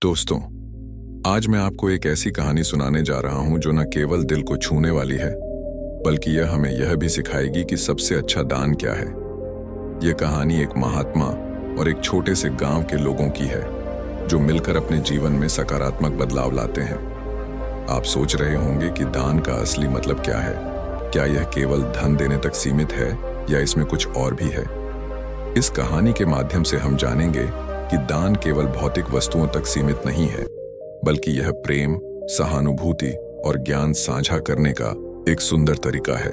दोस्तों, आज मैं आपको एक ऐसी कहानी सुनाने जा रहा हूं जो न केवल दिल को छूने वाली है, बल्कि यह हमें यह भी सिखाएगी कि सबसे अच्छा दान क्या है। यह कहानी एक महात्मा और एक छोटे से गांव के लोगों की है, जो मिलकर अपने जीवन में सकारात्मक बदलाव लाते हैं। आप सोच रहे होंगे कि दान का असली मतलब क्या है। क्या यह केवल धन देने तक सीमित है या इसमें कुछ और भी है? इस कहानी के माध्यम से हम जानेंगे कि दान केवल भौतिक वस्तुओं तक सीमित नहीं है, बल्कि यह प्रेम, सहानुभूति और ज्ञान साझा करने का एक सुंदर तरीका है।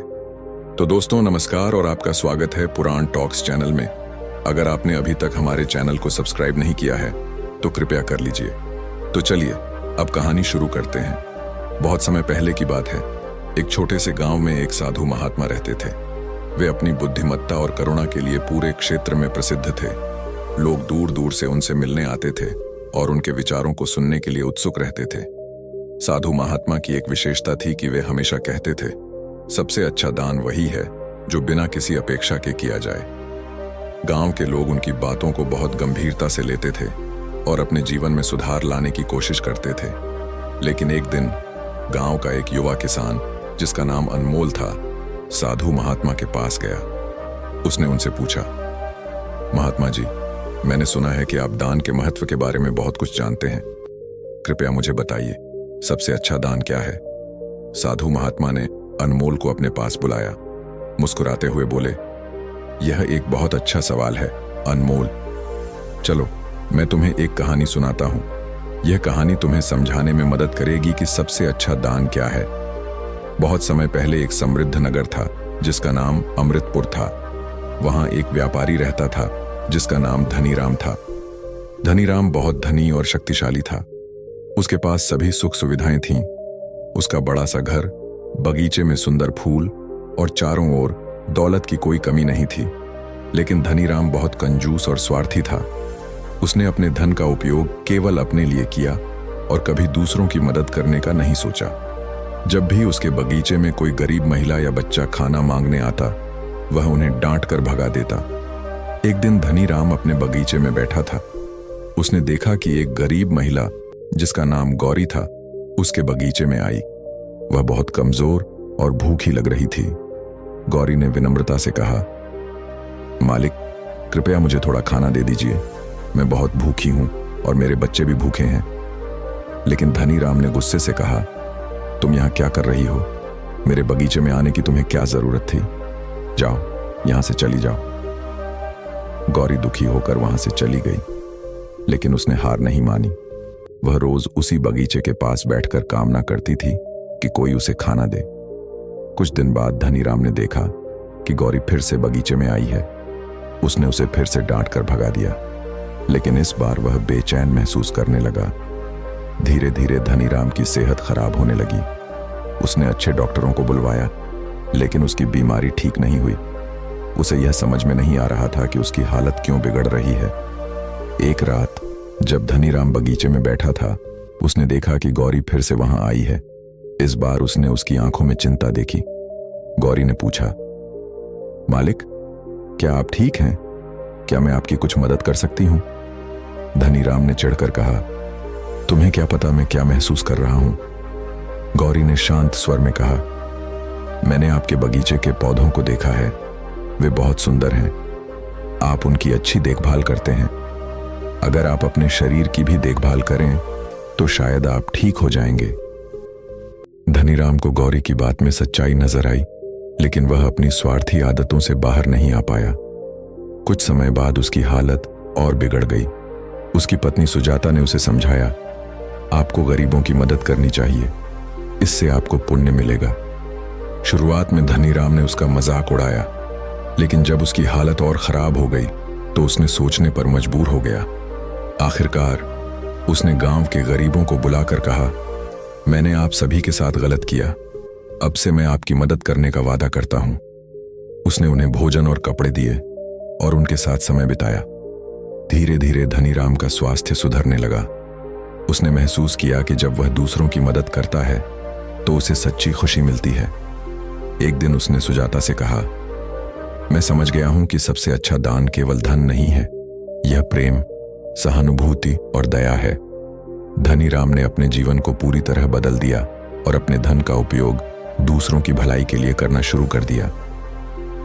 तो दोस्तों, नमस्कार और आपका स्वागत है पुराण टॉक्स चैनल में। अगर आपने अभी तक हमारे चैनल को सब्सक्राइब नहीं किया है तो कृपया कर लीजिए। तो चलिए अब कहानी शुरू करते हैं। बहुत समय पहले की बात है। एक छोटे से गांव में एक साधु महात्मा रहते थे। वे अपनी बुद्धिमत्ता और करुणा के लिए पूरे क्षेत्र में प्रसिद्ध थे। लोग दूर दूर से उनसे मिलने आते थे और उनके विचारों को सुनने के लिए उत्सुक रहते थे। साधु महात्मा की एक विशेषता थी कि वे हमेशा कहते थे, सबसे अच्छा दान वही है जो बिना किसी अपेक्षा के किया जाए। गांव के लोग उनकी बातों को बहुत गंभीरता से लेते थे और अपने जीवन में सुधार लाने की कोशिश करते थे। लेकिन एक दिन गांव का एक युवा किसान, जिसका नाम अनमोल था, साधु महात्मा के पास गया। उसने उनसे पूछा, महात्मा जी, मैंने सुना है कि आप दान के महत्व के बारे में बहुत कुछ जानते हैं। कृपया मुझे बताइए, सबसे अच्छा दान क्या है? साधु महात्मा ने अनमोल को अपने पास बुलाया। मुस्कुराते हुए बोले, यह एक बहुत अच्छा सवाल है अनमोल। चलो मैं तुम्हें एक कहानी सुनाता हूं। यह कहानी तुम्हें समझाने में मदद करेगी कि सबसे अच्छा दान क्या है। बहुत समय पहले एक समृद्ध नगर था जिसका नाम अमृतपुर था। वहां एक व्यापारी रहता था जिसका नाम धनीराम था। धनीराम बहुत धनी और शक्तिशाली था। उसके पास सभी सुख सुविधाएं थीं। उसका बड़ा सा घर, बगीचे में सुंदर फूल और चारों ओर दौलत की कोई कमी नहीं थी। लेकिन धनीराम बहुत कंजूस और स्वार्थी था। उसने अपने धन का उपयोग केवल अपने लिए किया और कभी दूसरों की मदद करने का नहीं सोचा। जब भी उसके बगीचे में कोई गरीब महिला या बच्चा खाना मांगने आता, वह उन्हें डांट कर भगा देता। एक दिन धनीराम अपने बगीचे में बैठा था। उसने देखा कि एक गरीब महिला, जिसका नाम गौरी था, उसके बगीचे में आई। वह बहुत कमजोर और भूखी लग रही थी। गौरी ने विनम्रता से कहा, मालिक, कृपया मुझे थोड़ा खाना दे दीजिए। मैं बहुत भूखी हूं और मेरे बच्चे भी भूखे हैं। लेकिन धनीराम ने गुस्से से कहा, तुम यहां क्या कर रही हो? मेरे बगीचे में आने की तुम्हें क्या जरूरत थी? जाओ, यहां से चली जाओ। गौरी दुखी होकर वहां से चली गई, लेकिन उसने हार नहीं मानी। वह रोज उसी बगीचे के पास बैठकर कामना करती थी कि कोई उसे खाना दे। कुछ दिन बाद धनीराम ने देखा कि गौरी फिर से बगीचे में आई है। उसने उसे फिर से डांट कर भगा दिया, लेकिन इस बार वह बेचैन महसूस करने लगा। धीरे धीरे धनीराम की सेहत खराब होने लगी। उसने अच्छे डॉक्टरों को बुलवाया, लेकिन उसकी बीमारी ठीक नहीं हुई। उसे यह समझ में नहीं आ रहा था कि उसकी हालत क्यों बिगड़ रही है। एक रात जब धनीराम बगीचे में बैठा था, उसने देखा कि गौरी फिर से वहां आई है। इस बार उसने उसकी आंखों में चिंता देखी। गौरी ने पूछा, मालिक, क्या आप ठीक हैं? क्या मैं आपकी कुछ मदद कर सकती हूं? धनीराम ने चिढ़कर कहा, तुम्हें क्या पता मैं क्या महसूस कर रहा हूं? गौरी ने शांत स्वर में कहा, मैंने आपके बगीचे के पौधों को देखा है। वे बहुत सुंदर हैं। आप उनकी अच्छी देखभाल करते हैं। अगर आप अपने शरीर की भी देखभाल करें तो शायद आप ठीक हो जाएंगे। धनीराम को गौरी की बात में सच्चाई नजर आई, लेकिन वह अपनी स्वार्थी आदतों से बाहर नहीं आ पाया। कुछ समय बाद उसकी हालत और बिगड़ गई। उसकी पत्नी सुजाता ने उसे समझाया, आपको गरीबों की मदद करनी चाहिए, इससे आपको पुण्य मिलेगा। शुरुआत में धनीराम ने उसका मजाक उड़ाया, लेकिन जब उसकी हालत और खराब हो गई तो उसने सोचने पर मजबूर हो गया। आखिरकार उसने गांव के गरीबों को बुलाकर कहा, मैंने आप सभी के साथ गलत किया। अब से मैं आपकी मदद करने का वादा करता हूं। उसने उन्हें भोजन और कपड़े दिए और उनके साथ समय बिताया। धीरे धीरे धनीराम का स्वास्थ्य सुधरने लगा। उसने महसूस किया कि जब वह दूसरों की मदद करता है तो उसे सच्ची खुशी मिलती है। एक दिन उसने सुजाता से कहा, मैं समझ गया हूं कि सबसे अच्छा दान केवल धन नहीं है, यह प्रेम, सहानुभूति और दया है। धनी राम ने अपने जीवन को पूरी तरह बदल दिया और अपने धन का उपयोग दूसरों की भलाई के लिए करना शुरू कर दिया।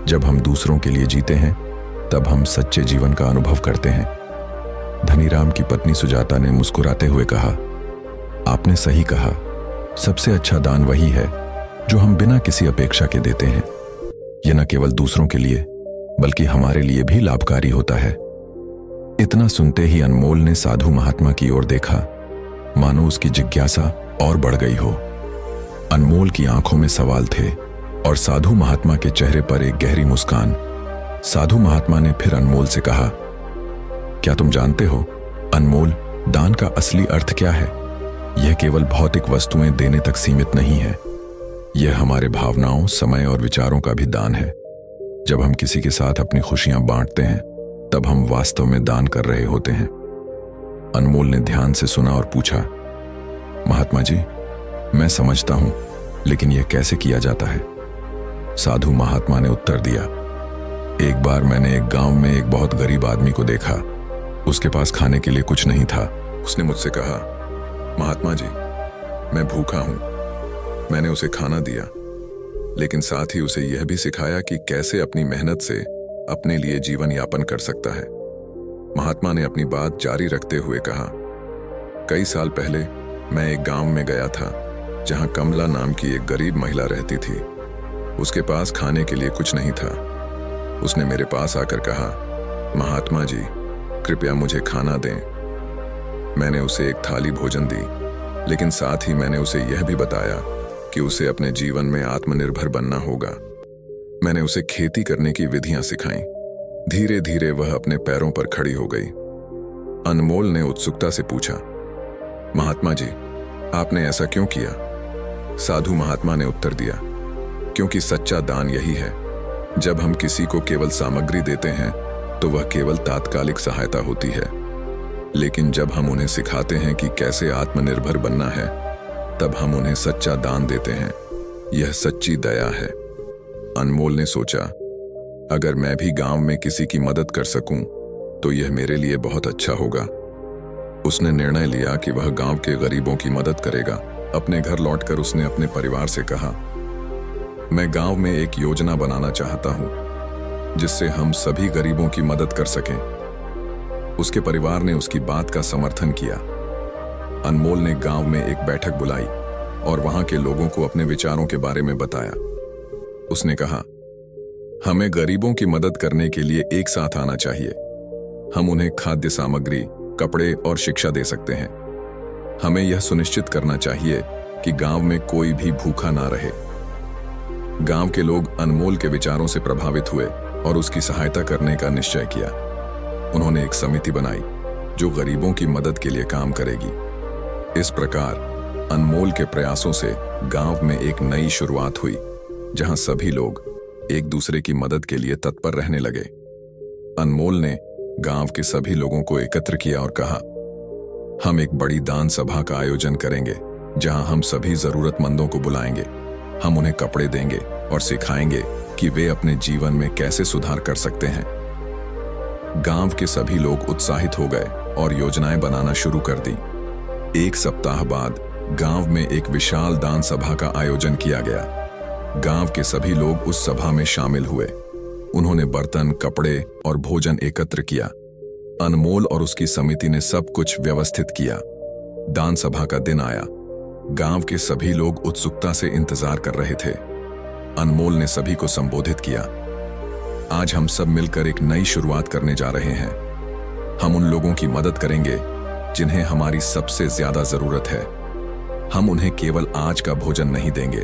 जब हम दूसरों के लिए जीते हैं तब हम सच्चे जीवन का अनुभव करते हैं। धनी राम की पत्नी सुजाता ने मुस्कुराते हुए कहा, आपने सही कहा, सबसे अच्छा दान वही है जो हम बिना किसी अपेक्षा के देते हैं। यह न केवल दूसरों के लिए बल्कि हमारे लिए भी लाभकारी होता है। इतना सुनते ही अनमोल ने साधु महात्मा की ओर देखा, मानो उसकी जिज्ञासा और बढ़ गई हो। अनमोल की आंखों में सवाल थे और साधु महात्मा के चेहरे पर एक गहरी मुस्कान। साधु महात्मा ने फिर अनमोल से कहा, क्या तुम जानते हो अनमोल, दान का असली अर्थ क्या है? यह केवल भौतिक वस्तुएं देने तक सीमित नहीं है। यह हमारे भावनाओं, समय और विचारों का भी दान है। जब हम किसी के साथ अपनी खुशियां बांटते हैं तब हम वास्तव में दान कर रहे होते हैं। अनमोल ने ध्यान से सुना और पूछा, महात्मा जी, मैं समझता हूं, लेकिन यह कैसे किया जाता है? साधु महात्मा ने उत्तर दिया, एक बार मैंने एक गांव में एक बहुत गरीब आदमी को देखा। उसके पास खाने के लिए कुछ नहीं था। उसने मुझसे कहा, महात्मा जी, मैं भूखा हूं। मैंने उसे खाना दिया, लेकिन साथ ही उसे यह भी सिखाया कि कैसे अपनी मेहनत से अपने लिए जीवन यापन कर सकता है। महात्मा ने अपनी बात जारी रखते हुए कहा, कई साल पहले मैं एक गांव में गया था जहां कमला नाम की एक गरीब महिला रहती थी। उसके पास खाने के लिए कुछ नहीं था। उसने मेरे पास आकर कहा, महात्मा जी, कृपया मुझे खाना दें। मैंने उसे एक थाली भोजन दी, लेकिन साथ ही मैंने उसे यह भी बताया कि उसे अपने जीवन में आत्मनिर्भर बनना होगा। मैंने उसे खेती करने की विधियां सिखाईं। धीरे धीरे वह अपने पैरों पर खड़ी हो गई। अनमोल ने उत्सुकता से पूछा, महात्मा जी, आपने ऐसा क्यों किया? साधु महात्मा ने उत्तर दिया, क्योंकि सच्चा दान यही है। जब हम किसी को केवल सामग्री देते हैं तो वह केवल तात्कालिक सहायता होती है, लेकिन जब हम उन्हें सिखाते हैं कि कैसे आत्मनिर्भर बनना है, तब हम उन्हें सच्चा दान देते हैं। यह सच्ची दया है। अनमोल ने सोचा, अगर मैं भी गांव में किसी की मदद कर सकूं तो यह मेरे लिए बहुत अच्छा होगा। उसने निर्णय लिया कि वह गांव के गरीबों की मदद करेगा। अपने घर लौटकर उसने अपने परिवार से कहा, मैं गांव में एक योजना बनाना चाहता हूं जिससे हम सभी गरीबों की मदद कर सकें। उसके परिवार ने उसकी बात का समर्थन किया। अनमोल ने गांव में एक बैठक बुलाई और वहां के लोगों को अपने विचारों के बारे में बताया। उसने कहा, हमें गरीबों की मदद करने के लिए एक साथ आना चाहिए। हम उन्हें खाद्य सामग्री, कपड़े और शिक्षा दे सकते हैं। हमें यह सुनिश्चित करना चाहिए कि गांव में कोई भी भूखा ना रहे। गांव के लोग अनमोल के विचारों से प्रभावित हुए और उसकी सहायता करने का निश्चय किया। उन्होंने एक समिति बनाई जो गरीबों की मदद के लिए काम करेगी। इस प्रकार अनमोल के प्रयासों से गांव में एक नई शुरुआत हुई, जहां सभी लोग एक दूसरे की मदद के लिए तत्पर रहने लगे। अनमोल ने गांव के सभी लोगों को एकत्र किया और कहा, हम एक बड़ी दान सभा का आयोजन करेंगे जहां हम सभी जरूरतमंदों को बुलाएंगे। हम उन्हें कपड़े देंगे और सिखाएंगे कि वे अपने जीवन में कैसे सुधार कर सकते हैं। गांव के सभी लोग उत्साहित हो गए और योजनाएं बनाना शुरू कर दी। एक सप्ताह बाद गांव में एक विशाल दान सभा का आयोजन किया गया। गांव के सभी लोग उस सभा में शामिल हुए। उन्होंने बर्तन, कपड़े और भोजन एकत्र किया। अनमोल और उसकी समिति ने सब कुछ व्यवस्थित किया। दान सभा का दिन आया। गांव के सभी लोग उत्सुकता से इंतजार कर रहे थे। अनमोल ने सभी को संबोधित किया, आज हम सब मिलकर एक नई शुरुआत करने जा रहे हैं। हम उन लोगों की मदद करेंगे जिन्हें हमारी सबसे ज्यादा जरूरत है। हम उन्हें केवल आज का भोजन नहीं देंगे,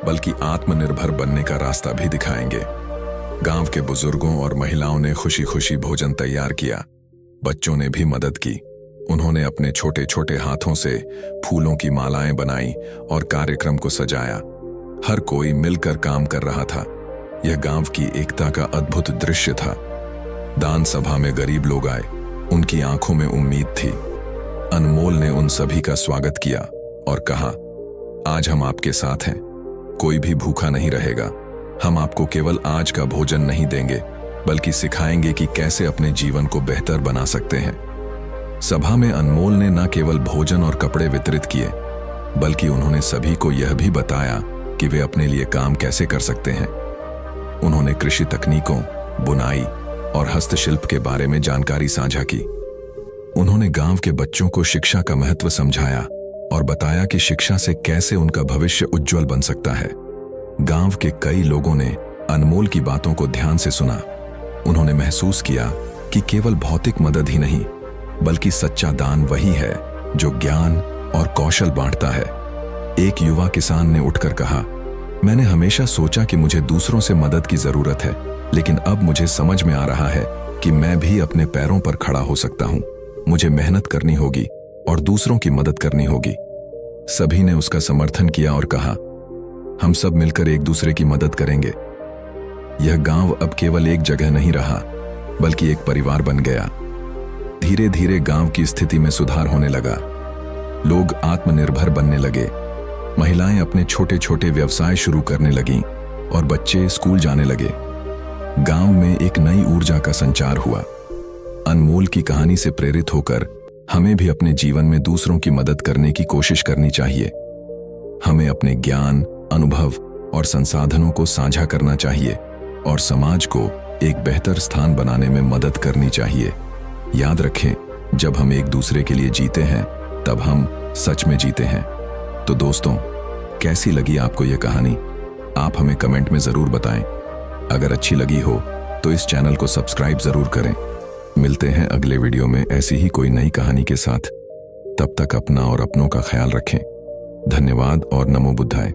बल्कि आत्मनिर्भर बनने का रास्ता भी दिखाएंगे। गांव के बुजुर्गों और महिलाओं ने खुशी खुशी भोजन तैयार किया। बच्चों ने भी मदद की। उन्होंने अपने छोटे छोटे हाथों से फूलों की मालाएं बनाई और कार्यक्रम को सजाया। हर कोई मिलकर काम कर रहा था। यह गांव की एकता का अद्भुत दृश्य था। दान सभा में गरीब लोग आए। उनकी आंखों में उम्मीद थी। अनमोल ने उन सभी का स्वागत किया और कहा, आज हम आपके साथ हैं। कोई भी भूखा नहीं रहेगा। हम आपको केवल आज का भोजन नहीं देंगे, बल्कि सिखाएंगे कि कैसे अपने जीवन को बेहतर बना सकते हैं। सभा में अनमोल ने न केवल भोजन और कपड़े वितरित किए, बल्कि उन्होंने सभी को यह भी बताया कि वे अपने लिए काम कैसे कर सकते हैं। उन्होंने कृषि तकनीकों, बुनाई और हस्तशिल्प के बारे में जानकारी साझा की। उन्होंने गांव के बच्चों को शिक्षा का महत्व समझाया और बताया कि शिक्षा से कैसे उनका भविष्य उज्जवल बन सकता है। गांव के कई लोगों ने अनमोल की बातों को ध्यान से सुना। उन्होंने महसूस किया कि केवल भौतिक मदद ही नहीं, बल्कि सच्चा दान वही है जो ज्ञान और कौशल बांटता है। एक युवा किसान ने उठकर कहा, मैंने हमेशा सोचा कि मुझे दूसरों से मदद की जरूरत है, लेकिन अब मुझे समझ में आ रहा है कि मैं भी अपने पैरों पर खड़ा हो सकता हूं। मुझे मेहनत करनी होगी और दूसरों की मदद करनी होगी। सभी ने उसका समर्थन किया और कहा, हम सब मिलकर एक दूसरे की मदद करेंगे। यह गांव अब केवल एक जगह नहीं रहा, बल्कि एक परिवार बन गया। धीरे धीरे गांव की स्थिति में सुधार होने लगा। लोग आत्मनिर्भर बनने लगे। महिलाएं अपने छोटे छोटे व्यवसाय शुरू करने लगीं और बच्चे स्कूल जाने लगे। गांव में एक नई ऊर्जा का संचार हुआ। अनमोल की कहानी से प्रेरित होकर हमें भी अपने जीवन में दूसरों की मदद करने की कोशिश करनी चाहिए। हमें अपने ज्ञान, अनुभव और संसाधनों को साझा करना चाहिए और समाज को एक बेहतर स्थान बनाने में मदद करनी चाहिए। याद रखें, जब हम एक दूसरे के लिए जीते हैं, तब हम सच में जीते हैं। तो दोस्तों, कैसी लगी आपको यह कहानी? आप हमें कमेंट में जरूर बताएं। अगर अच्छी लगी हो तो इस चैनल को सब्सक्राइब जरूर करें। मिलते हैं अगले वीडियो में ऐसी ही कोई नई कहानी के साथ। तब तक अपना और अपनों का ख्याल रखें। धन्यवाद और नमो बुद्धाय।